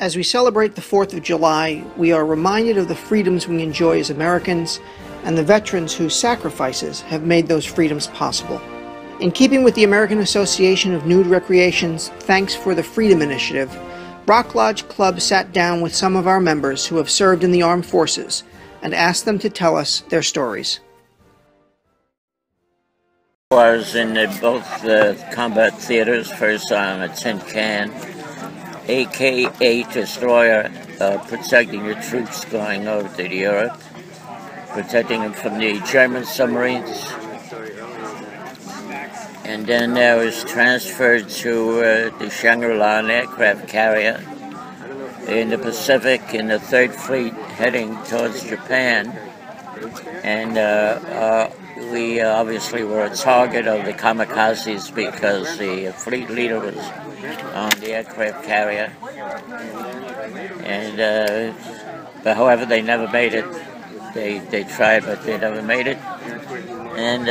As we celebrate the 4th of July, we are reminded of the freedoms we enjoy as Americans and the veterans whose sacrifices have made those freedoms possible. In keeping with the American Association of Nude Recreation's Thanks for the Freedom Initiative, Rock Lodge Club sat down with some of our members who have served in the armed forces and asked them to tell us their stories. I was in both combat theaters, first on a tin can, AK-8 destroyer, protecting the troops going over to Europe, protecting them from the German submarines. And then I was transferred to the Shangri-La aircraft carrier in the Pacific in the 3rd Fleet heading towards Japan. And we obviously were a target of the kamikazes because the fleet leader was on the aircraft carrier. And but however, they never made it. They tried, but they never made it. And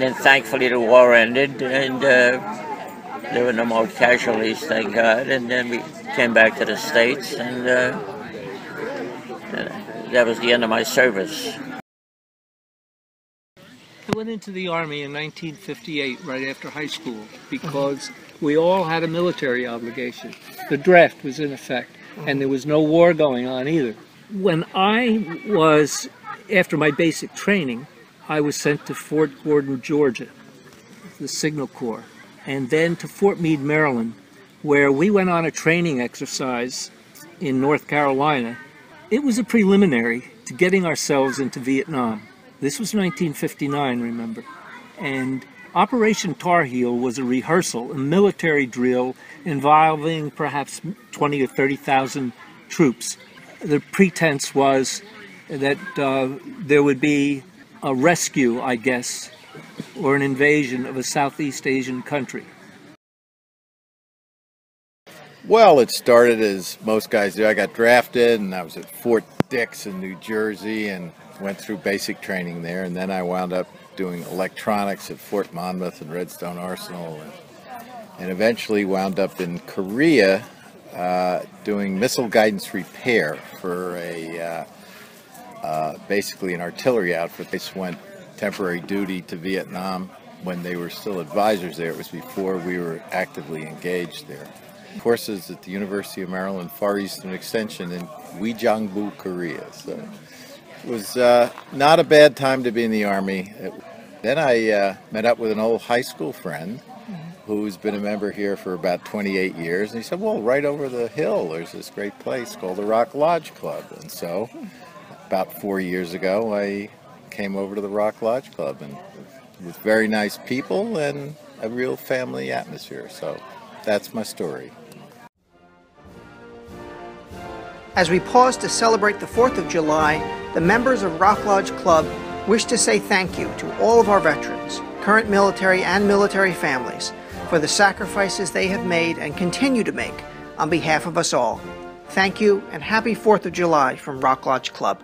then thankfully the war ended, and there were no more casualties, thank God. And then we came back to the States, and that was the end of my service. I went into the Army in 1958, right after high school, because we all had a military obligation. The draft was in effect, and there was no war going on either. When I was, after my basic training, I was sent to Fort Gordon, Georgia, the Signal Corps, and then to Fort Meade, Maryland, where we went on a training exercise in North Carolina. It was a preliminary to getting ourselves into Vietnam. This was 1959, remember. And Operation Tar Heel was a rehearsal, a military drill involving perhaps 20 or 30,000 troops. The pretense was that there would be a rescue, I guess, or an invasion of a Southeast Asian country. Well, it started as most guys do. I got drafted and I was at Fort Dix in New Jersey and went through basic training there, and then I wound up doing electronics at Fort Monmouth and Redstone Arsenal, and eventually wound up in Korea doing missile guidance repair for a basically an artillery outfit. They went temporary duty to Vietnam when they were still advisors there. It was before we were actively engaged there. Courses at the University of Maryland Far Eastern Extension in Uijeongbu, Korea. So it was not a bad time to be in the Army. Then I met up with an old high school friend who's been a member here for about 28 years. And he said, well, right over the hill, there's this great place called the Rock Lodge Club. And so about 4 years ago, I came over to the Rock Lodge Club, and with very nice people and a real family atmosphere. So that's my story. As we pause to celebrate the 4th of July, the members of Rock Lodge Club wish to say thank you to all of our veterans, current military and military families, for the sacrifices they have made and continue to make on behalf of us all. Thank you, and happy 4th of July from Rock Lodge Club.